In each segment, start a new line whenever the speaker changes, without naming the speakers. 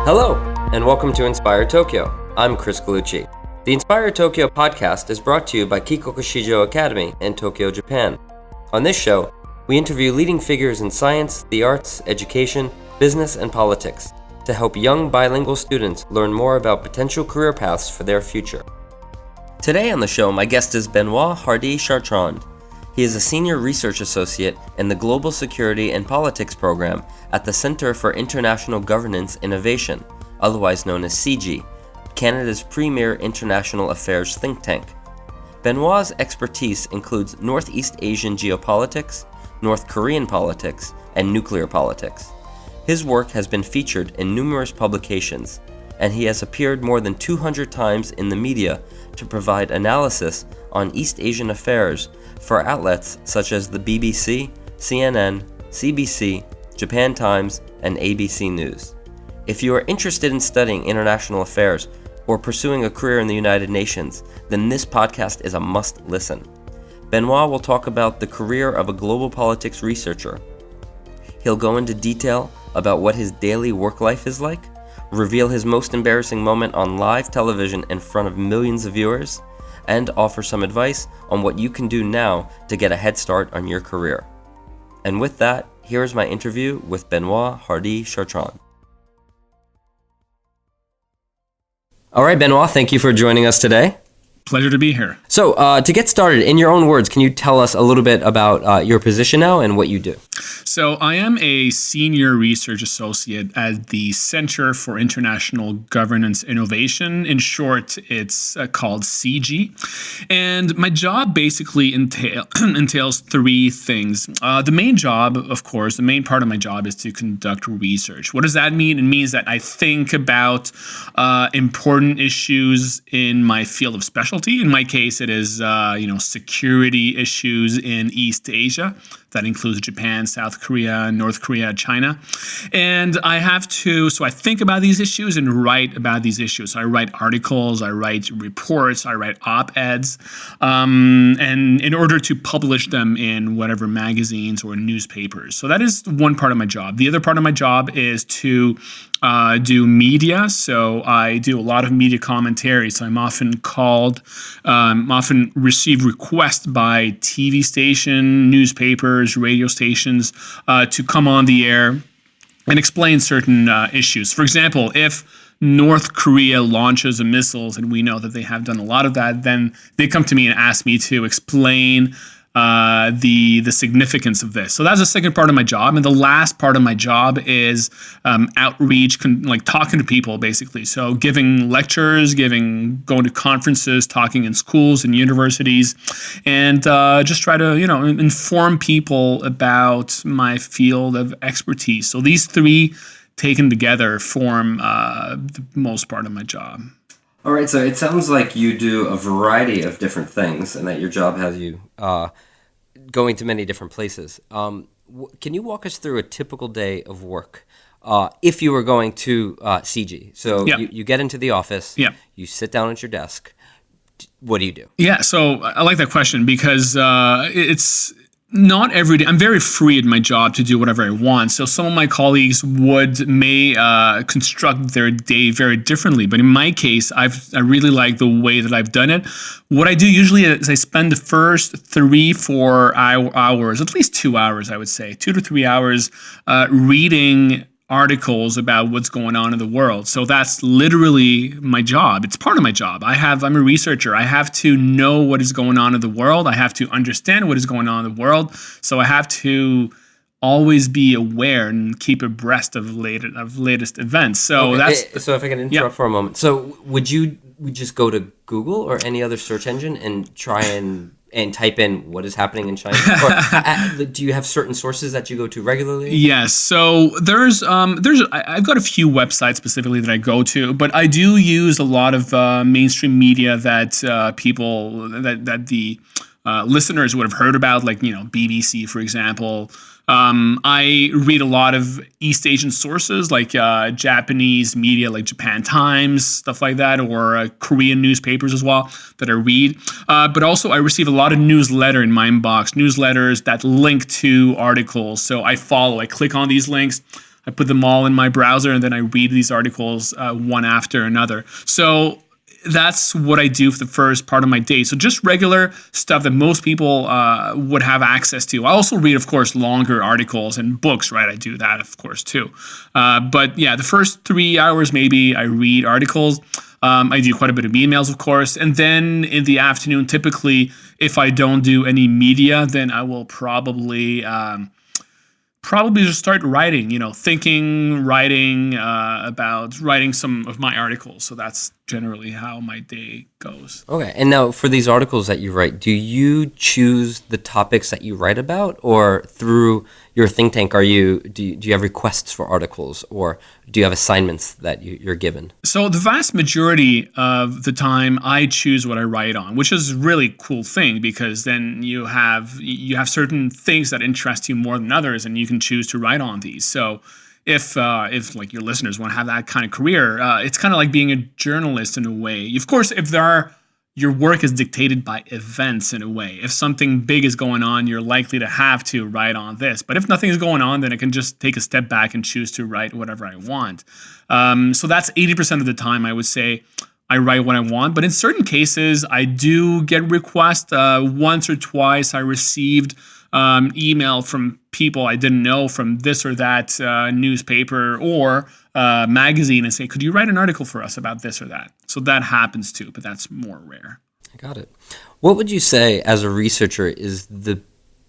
Hello, and welcome to Inspire Tokyo. I'm Chris Galucci. The Inspire Tokyo podcast is brought to you by Kikoku Shijo Academy in Tokyo, Japan. On this show, we interview leading figures in science, the arts, education, business, and politics to help young bilingual students learn more about potential career paths for their future. Today on the show, my guest is Benoit Hardy-Chartrand. He is a senior research associate in the Global Security and Politics program at the Center for International Governance Innovation, otherwise known as CIGI, Canada's premier international affairs think tank. Benoit's expertise includes Northeast Asian geopolitics, North Korean politics, and nuclear politics. His work has been featured in numerous publications, and he has appeared more than 200 times in the media to provide analysis on East Asian affairs for outlets such as the BBC, CNN, CBC, Japan Times, and ABC News. If you are interested in studying international affairs or pursuing a career in the United Nations, then this podcast is a must listen. Benoit will talk about the career of a global politics researcher. He'll go into detail about what his daily work life is like, reveal his most embarrassing moment on live television in front of millions of viewers, and offer some advice on what you can do now to get a head start on your career. And with that, here is my interview with Benoit Hardy-Chartrand. All right, Benoit, thank you for joining us today.
Pleasure to be here.
So, to get started, in your own words, can you tell us a little bit about your position now and what you do?
So, I am a senior research associate at the Center for International Governance Innovation. In short, it's called CIGI. And my job basically entails three things. The main job, of course, the main part of my job is to conduct research. What does that mean? It means that I think about important issues in my field of specialty. In my case, it is security issues in East Asia. That includes Japan, South Korea, North Korea, China. And I think about these issues and write about these issues. So I write articles, I write reports, I write op-eds, and in order to publish them in whatever magazines or newspapers. So that is one part of my job. The other part of my job is to do media. So I do a lot of media commentary. So I'm often often receive requests by TV station, newspapers, radio stations to come on the air and explain certain issues. For example, if North Korea launches missiles, and we know that they have done a lot of that, then they come to me and ask me to explain the significance of this. So that's the second part of my job. And the last part of my job is outreach, talking to people, basically. So giving lectures, going to conferences, talking in schools and universities, and just try to, inform people about my field of expertise. So these three taken together form the most part of my job.
All right, so it sounds like you do a variety of different things and that your job has you going to many different places. Can you walk us through a typical day of work if you were going to CIGI? So you get into the office, you sit down at your desk. What do you do? Yeah,
so I like that question because it's not every day. I'm very free in my job to do whatever I want. So some of my colleagues may construct their day very differently. But in my case, I really like the way that I've done it. What I do usually is I spend the first 3-4 hours, at least 2 hours, I would say, 2 to 3 hours, reading articles about what's going on in the world. So that's literally my job. It's part of my job. I'm a researcher. I have to know what is going on in the world. I have to understand what is going on in the world. So I have to always be aware and keep abreast of latest events. So
So if I can interrupt for a moment. So would you just go to Google or any other search engine and try and type in what is happening in China? Or do you have certain sources that you go to regularly?
Yes. So I've got a few websites specifically that I go to, but I do use a lot of mainstream media that the listeners would have heard about, like BBC, for example. I read a lot of East Asian sources like Japanese media like Japan Times, stuff like that, or Korean newspapers as well that I read. But also I receive a lot of newsletter in my inbox, newsletters that link to articles. So I click on these links. I put them all in my browser, and then I read these articles one after another. So that's what I do for the first part of my day. So just regular stuff that most people would have access to. I also read, of course, longer articles and books, right? I do that, of course, too. But yeah, the first 3 hours, maybe I read articles. I do quite a bit of emails, of course. And then in the afternoon, typically, if I don't do any media, then I will probably just start writing, writing about writing some of my articles. So that's generally how my day goes.
Okay. And now for these articles that you write, do you choose the topics that you write about, or through your think tank, do you have requests for articles, or do you have assignments that you're given?
So the vast majority of the time I choose what I write on, which is a really cool thing, because then you have certain things that interest you more than others, and you can choose to write on these. So if like your listeners want to have that kind of career, it's kind of like being a journalist in a way. Of course, your work is dictated by events in a way. If something big is going on, you're likely to have to write on this. But if nothing is going on, then I can just take a step back and choose to write whatever I want. So that's 80% of the time, I would say, I write what I want. But in certain cases, I do get requests. Once or twice, I received email from people I didn't know from this or that newspaper or magazine and say, could you write an article for us about this or that? So that happens too, but that's more rare.
I got it. What would you say as a researcher is the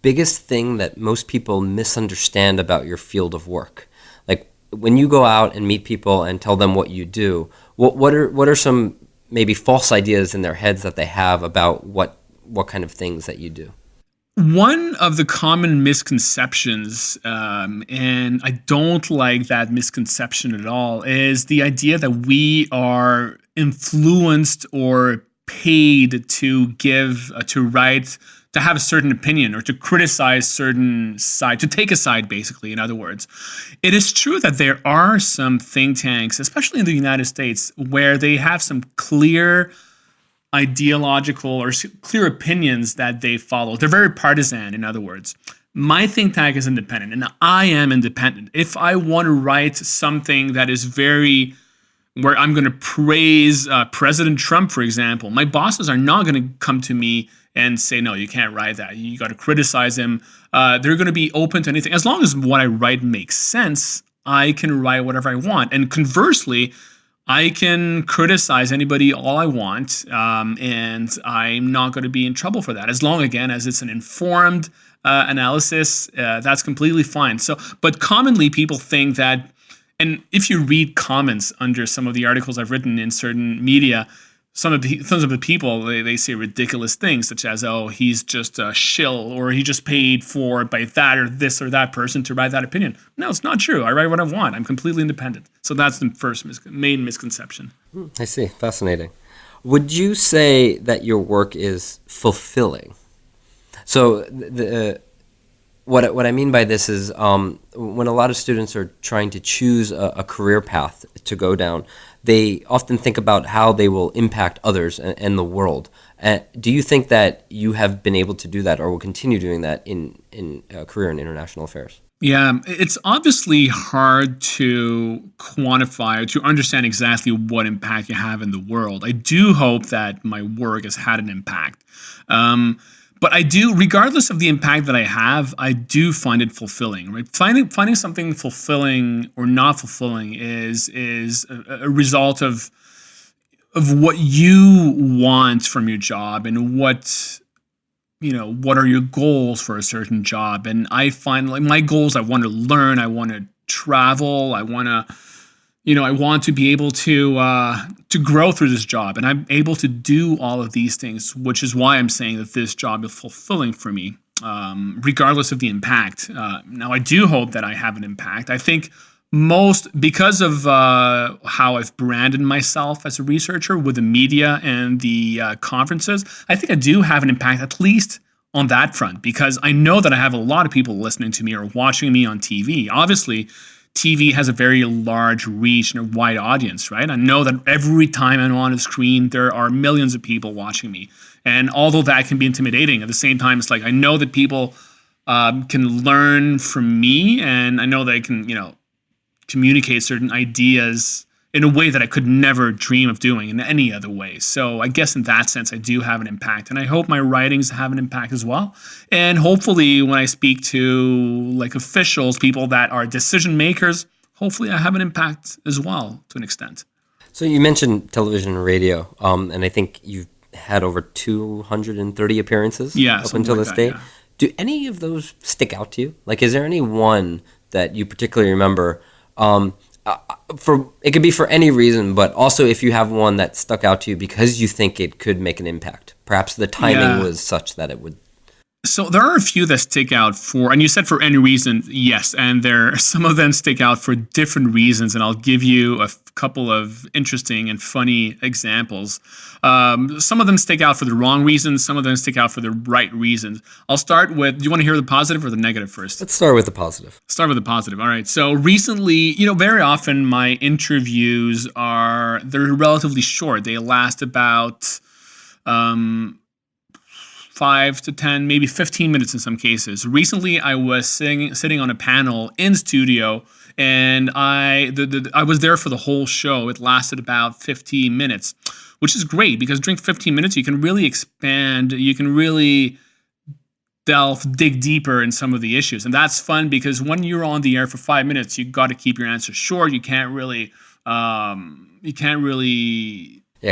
biggest thing that most people misunderstand about your field of work? Like when you go out and meet people and tell them what you do, what are some maybe false ideas in their heads that they have about what kind of things that you do?
One of the common misconceptions, and I don't like that misconception at all, is the idea that we are influenced or paid to write, to have a certain opinion or to criticize certain side, to take a side, basically, in other words. It is true that there are some think tanks, especially in the United States, where they have some clear ideological or clear opinions that they follow. They're very partisan, in other words. My think tank is independent, and I am independent. If I want to write something that is where I'm going to praise President Trump, for example, my bosses are not going to come to me and say, no, you can't write that. You got to criticize him. They're going to be open to anything. As long as what I write makes sense, I can write whatever I want. And conversely, I can criticize anybody all I want, and I'm not going to be in trouble for that. As long, again, as it's an informed analysis, that's completely fine. But commonly people think that, and if you read comments under some of the articles I've written in certain media, some of the people, they say ridiculous things such as, oh, he's just a shill, or he just paid for by that or this or that person to write that opinion. No, it's not true. I write what I want. I'm completely independent. So that's the first main misconception.
I see. Fascinating. Would you say that your work is fulfilling? So what I mean by this is when a lot of students are trying to choose a career path to go down, they often think about how they will impact others and the world. Do you think that you have been able to do that, or will continue doing that in a career in international affairs?
Yeah, it's obviously hard to quantify, to understand exactly what impact you have in the world. I do hope that my work has had an impact. But I do, regardless of the impact that I have, I do find it fulfilling. Right? Finding something fulfilling or not fulfilling is a result of what you want from your job, and what are your goals for a certain job. And I find, like, my goals, I want to learn, I want to travel, I want to be able to grow through this job, and I'm able to do all of these things, which is why I'm saying that this job is fulfilling for me, regardless of the impact. Now, I do hope that I have an impact. I think because of how I've branded myself as a researcher with the media and the conferences, I think I do have an impact, at least on that front, because I know that I have a lot of people listening to me or watching me on TV. Obviously, TV has a very large reach and a wide audience, right? I know that every time I'm on a screen, there are millions of people watching me. And although that can be intimidating, at the same time, it's like I know that people can learn from me, and I know they can, communicate certain ideas in a way that I could never dream of doing in any other way. So I guess in that sense, I do have an impact, and I hope my writings have an impact as well. And hopefully when I speak to like officials, people that are decision makers, hopefully I have an impact as well to an extent.
So you mentioned television and radio, and I think you've had over 230 appearances up until this date. Yeah. Do any of those stick out to you? Like, is there any one that you particularly remember? It could be for any reason, but also if you have one that stuck out to you because you think it could make an impact. Perhaps the timing was such that it would.
So there are a few that stick out for, and you said for any reason, yes, and some of them stick out for different reasons, and I'll give you a couple of interesting and funny examples. Some of them stick out for the wrong reasons, some of them stick out for the right reasons. I'll start with, do you want to hear the positive or the negative first?
Let's start with the positive.
Start with the positive. All right. So recently, very often my interviews they're relatively short. They last about 5 to 10, maybe 15 minutes in some cases. Recently, I was sitting on a panel in studio, and I was there for the whole show. It lasted about 15 minutes, which is great because during 15 minutes, you can really expand, you can really dig deeper in some of the issues. And that's fun because when you're on the air for 5 minutes, you got to keep your answers short. You can't really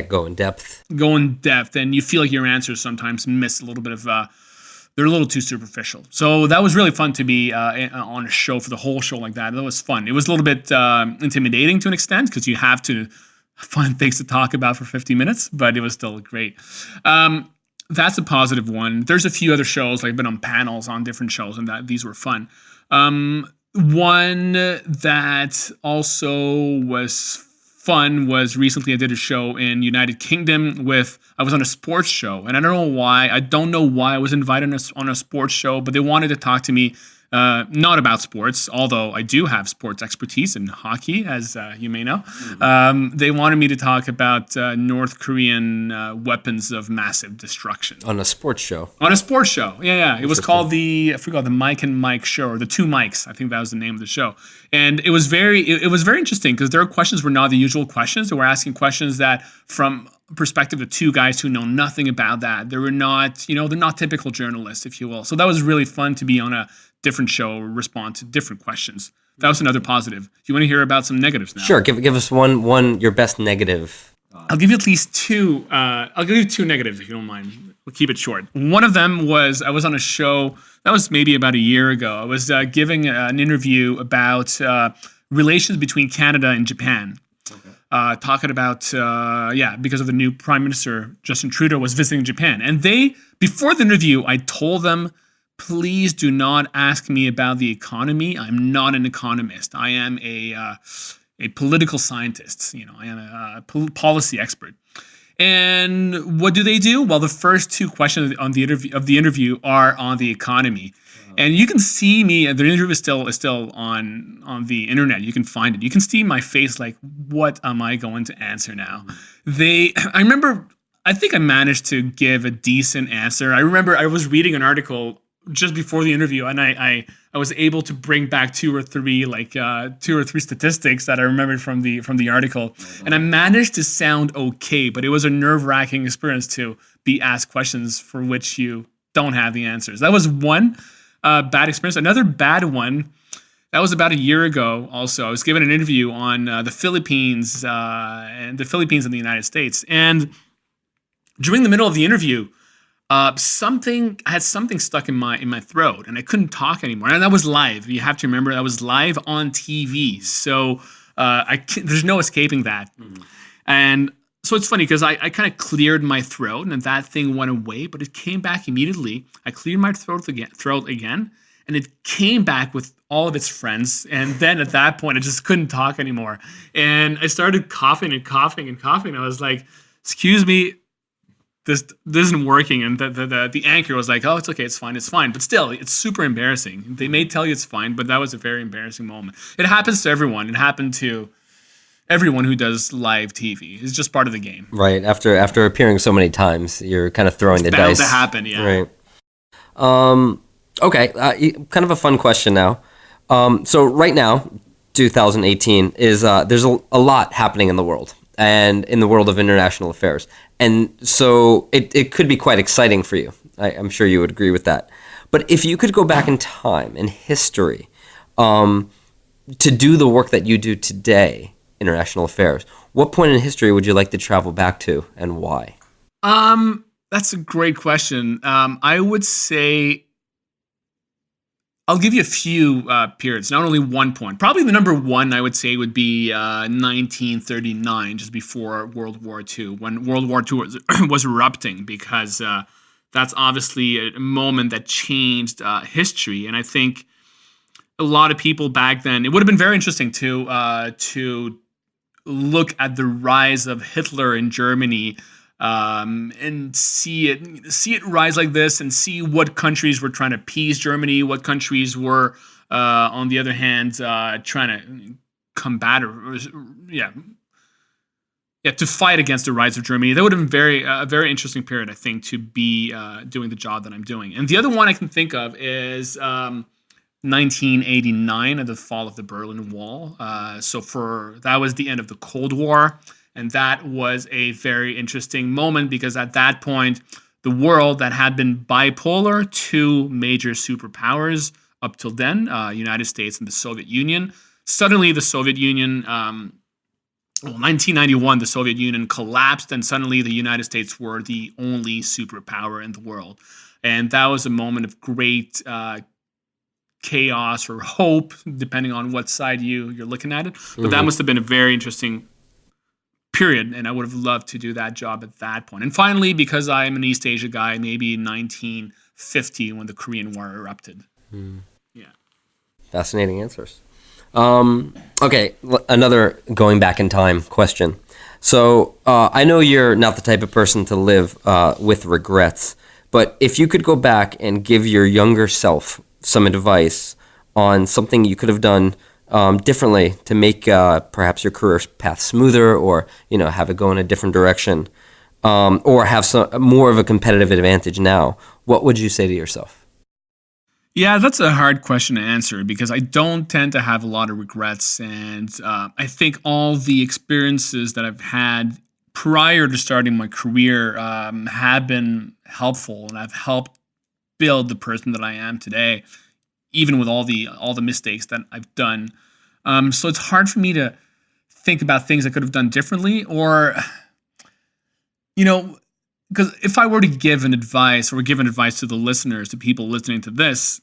go in depth.
And you feel like your answers sometimes miss a little bit of, they're a little too superficial. So that was really fun to be on a show for the whole show like that. That was fun. It was a little bit intimidating to an extent because you have to find things to talk about for 50 minutes, but it was still great. That's a positive one. There's a few other shows, like I've been on panels on different shows, and these were fun. One that also was fun was recently I did a show in United Kingdom I was on a sports show, and I don't know why I was invited on a sports show, but they wanted to talk to me not about sports, although I do have sports expertise in hockey, as you may know. They wanted me to talk about North Korean weapons of massive destruction.
On a sports show?
On a sports show, yeah. It was called the Mike and Mike show, or the Two Mikes. I think that was the name of the show. And it was very interesting because their questions were not the usual questions. They were asking questions that from perspective of two guys who know nothing about that. They were not, they're not typical journalists, if you will. So that was really fun to be on a different show, respond to different questions. That was another positive. Do you want to hear about some negatives now?
Sure. Give us one your best negative.
I'll give you at least two. I'll give you two negatives if you don't mind. We'll keep it short. One of them was I was on a show that was maybe about a year ago. I was giving an interview about relations between Canada and Japan. Okay. Talking about because of the new Prime Minister Justin Trudeau was visiting Japan, and before the interview I told them, please do not ask me about the economy. I'm not an economist. I am a political scientist. I am a policy expert. And what do? Well, the first two questions on the interview are on the economy. And you can see me. The interview is still on the internet. You can find it. You can see my face. Like, what am I going to answer now? I think I managed to give a decent answer. I remember I was reading an article just before the interview, and I was able to bring back two or three statistics that I remembered from the article, and I managed to sound okay. But it was a nerve-wracking experience to be asked questions for which you don't have the answers. That was one bad experience. Another bad one, that was about a year ago. Also, I was given an interview on the Philippines and the United States, and during the middle of the interview, I had something stuck in my throat, and I couldn't talk anymore. And that was live. You have to remember that was live on TV, so there's no escaping that. Mm-hmm. And so it's funny because I kind of cleared my throat, and that thing went away, but it came back immediately. I cleared my throat again, and it came back with all of its friends. And then at that point, I just couldn't talk anymore, and I started coughing and coughing and coughing. I was like, "Excuse me, this isn't working." And the anchor was like, "Oh, it's okay, it's fine." But still, it's super embarrassing. They may tell you it's fine, but that was a very embarrassing moment. It happens to everyone. It happened to everyone who does live TV. It's just part of the game.
Right. After appearing so many times, you're kind of throwing the dice.
It's bound to happen, yeah.
Right. Okay. Kind of a fun question now. So right now, 2018 is there's a lot happening in the world and in the world of international affairs. And so it could be quite exciting for you. I'm sure you would agree with that. But if you could go back in time, in history, to do the work that you do today, international affairs, what point in history would you like to travel back to and why?
That's a great question. I would say I'll give you a few periods, not only one point. Probably the number one I would say would be 1939, just before World War II, when World War II was erupting, because that's obviously a moment that changed history. And I think a lot of people back then, it would have been very interesting to look at the rise of Hitler in Germany, and see it rise like this, and see what countries were trying to appease Germany, what countries were, on the other hand, trying to combat to fight against the rise of Germany. That would have been a very interesting period, I think, to be doing the job that I'm doing. And the other one I can think of is 1989, at the fall of the Berlin Wall. That was the end of the Cold War. And that was a very interesting moment, because at that point, the world that had been bipolar, two major superpowers up till then, United States and the Soviet Union, suddenly the Soviet Union, 1991, the Soviet Union collapsed, and suddenly the United States were the only superpower in the world. And that was a moment of great chaos or hope, depending on what side you're looking at it. But that must have been a very interesting period, and I would have loved to do that job at that point. And finally, because I'm an East Asia guy, maybe 1950, when the Korean War erupted. Yeah.
Fascinating answers. Okay, another going back in time question. So I know you're not the type of person to live with regrets, but if you could go back and give your younger self some advice on something you could have done differently to make perhaps your career path smoother, or have it go in a different direction, or have more of a competitive advantage now, what would you say to yourself?
Yeah, that's a hard question to answer, because I don't tend to have a lot of regrets, and I think all the experiences that I've had prior to starting my career have been helpful, and have helped build the person that I am today, even with all the mistakes that I've done. So it's hard for me to think about things I could have done differently, or, because if I were to give an advice to the listeners, to people listening to this,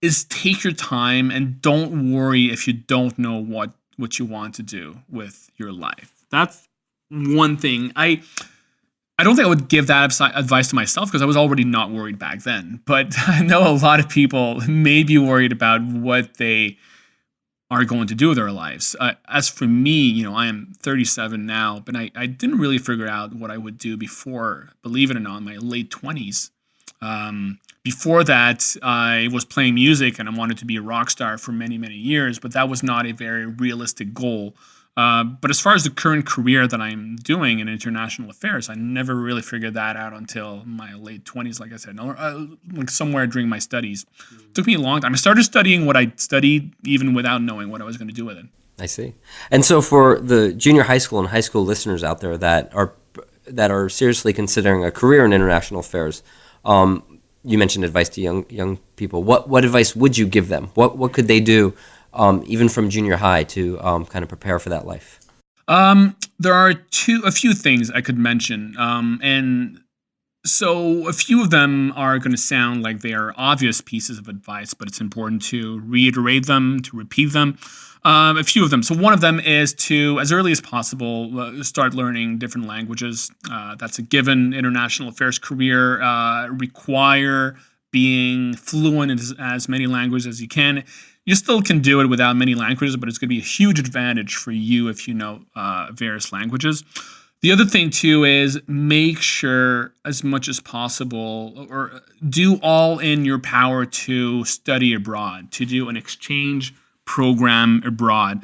is take your time and don't worry if you don't know what you want to do with your life. That's one thing. I don't think I would give that advice to myself, because I was already not worried back then. But I know a lot of people may be worried about what they are going to do with their lives. As for me, I am 37 now, but I didn't really figure out what I would do before, believe it or not, in my late 20s. Before that, I was playing music, and I wanted to be a rock star for many, many years, but that was not a very realistic goal. But as far as the current career that I'm doing in international affairs, I never really figured that out until my late 20s, like I said, like somewhere during my studies. It took me a long time. I started studying what I studied even without knowing what I was going to do with it.
I see. And so for the junior high school and high school listeners out there that are seriously considering a career in international affairs, you mentioned advice to young people. What advice would you give them? What could they do, even from junior high, to kind of prepare for that life?
There are a few things I could mention, and so a few of them are going to sound like they are obvious pieces of advice, but it's important to reiterate them, to repeat them. A few of them. So one of them is to, as early as possible, start learning different languages. That's a given. International affairs career require being fluent in as many languages as you can. You still can do it without many languages, but it's going to be a huge advantage for you if you know various languages. The other thing, too, is make sure as much as possible, or do all in your power to study abroad, to do an exchange program abroad.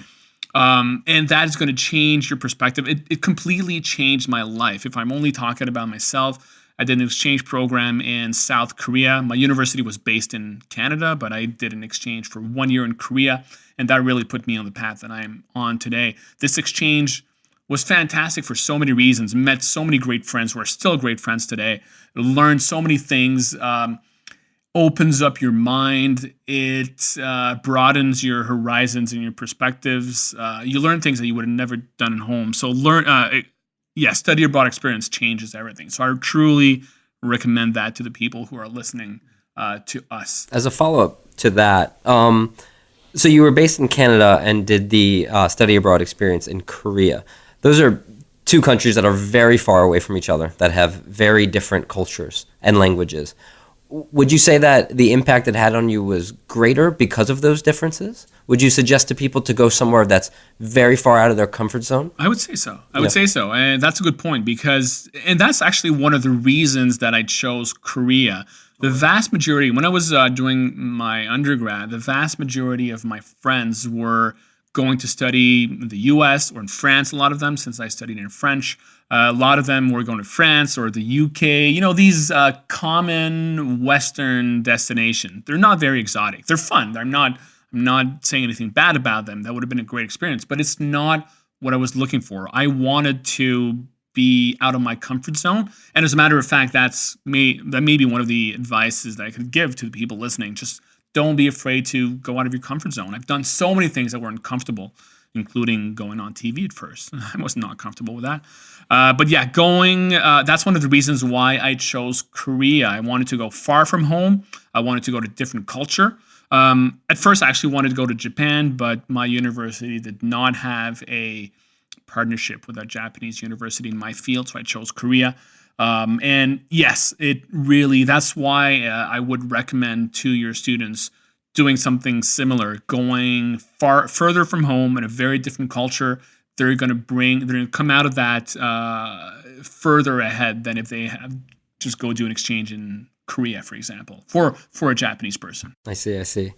And that is going to change your perspective. It completely changed my life. If I'm only talking about myself, I did an exchange program in South Korea. My university was based in Canada, but I did an exchange for 1 year in Korea, and that really put me on the path that I'm on today. This exchange was fantastic for so many reasons. Met so many great friends who are still great friends today. Learned so many things. Opens up your mind. It broadens your horizons and your perspectives. You learn things that you would have never done at home. So study abroad experience changes everything. So I truly recommend that to the people who are listening to us.
As a follow-up to that, so you were based in Canada and did the study abroad experience in Korea. Those are two countries that are very far away from each other, that have very different cultures and languages. Would you say that the impact it had on you was greater because of those differences? Would you suggest to people to go somewhere that's very far out of their comfort zone?
I would say so. And that's a good point and that's actually one of the reasons that I chose Korea. The vast majority, when I was doing my undergrad, the vast majority of my friends were going to study in the US or in France, a lot of them, since I studied in French. A lot of them were going to France or the UK. These common Western destinations. They're not very exotic. They're fun. I'm not saying anything bad about them. That would have been a great experience, but it's not what I was looking for. I wanted to be out of my comfort zone. And as a matter of fact, that may be one of the advices that I could give to the people listening. Just don't be afraid to go out of your comfort zone. I've done so many things that were uncomfortable, including going on TV at first. I was not comfortable with that. But yeah, that's one of the reasons why I chose Korea. I wanted to go far from home. I wanted to go to different culture. At first, I actually wanted to go to Japan, but my university did not have a partnership with a Japanese university in my field, so I chose Korea. And yes, that's why I would recommend to your students doing something similar, going further from home in a very different culture. They're going to come out of that further ahead than if they just go do an exchange in Korea, for example, for a Japanese person.
I see.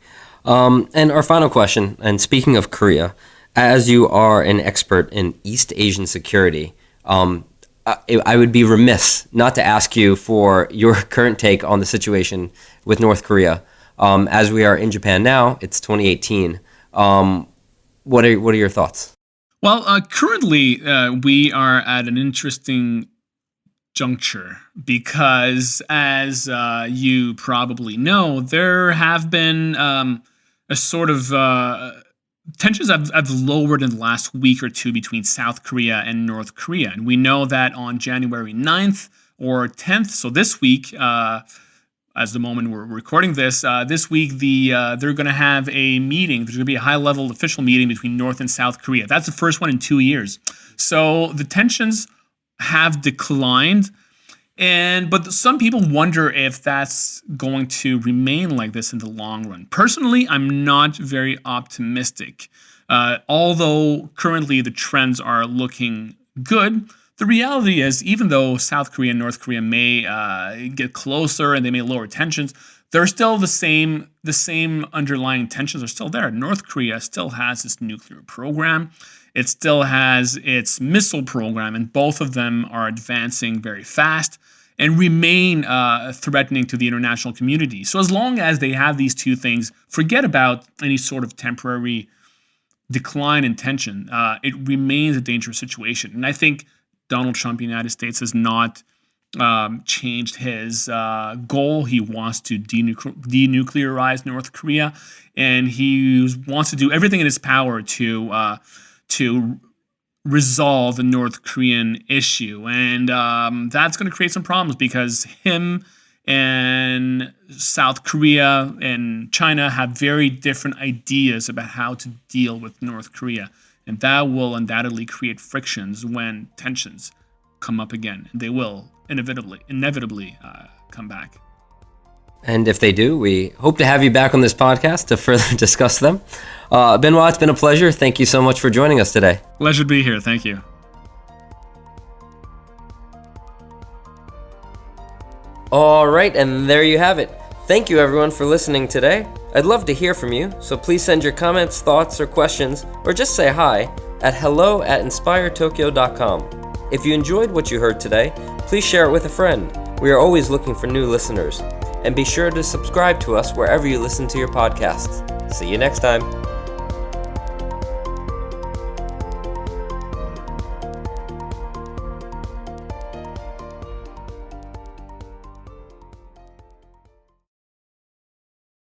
And our final question, and speaking of Korea, as you are an expert in East Asian security, I would be remiss not to ask you for your current take on the situation with North Korea. As we are in Japan now, it's 2018. What are your thoughts?
Well, currently we are at an interesting juncture because, as you probably know, there have been a sort of tensions have lowered in the last week or two between South Korea and North Korea. And we know that on January 9th or 10th, so this week, as the moment we're recording this week, they're going to have a meeting. There's going to be a high-level official meeting between North and South Korea. That's the first one in 2 years. So the tensions have declined. But some people wonder if that's going to remain like this in the long run. Personally, I'm not very optimistic. Although currently the trends are looking good, the reality is, even though South Korea and North Korea may get closer and they may lower tensions, they're still the same underlying tensions are still there. North Korea still has its nuclear program. It still has its missile program, and both of them are advancing very fast and remain threatening to the international community. So as long as they have these two things, forget about any sort of temporary decline in tension. It remains a dangerous situation. And I think Donald Trump, the United States, has not changed his goal. He wants to denuclearize North Korea, and he wants to do everything in his power to resolve the North Korean issue. And that's going to create some problems because him and South Korea and China have very different ideas about how to deal with North Korea. And that will undoubtedly create frictions when tensions come up again. And they will inevitably come back.
And if they do, we hope to have you back on this podcast to further discuss them. Benoit, it's been a pleasure. Thank you so much for joining us today.
Pleasure to be here. Thank you.
All right, and there you have it. Thank you, everyone, for listening today. I'd love to hear from you, so please send your comments, thoughts, or questions, or just say hi at hello@inspiretokyo.com. If you enjoyed what you heard today, please share it with a friend. We are always looking for new listeners. And be sure to subscribe to us wherever you listen to your podcasts. See you next time.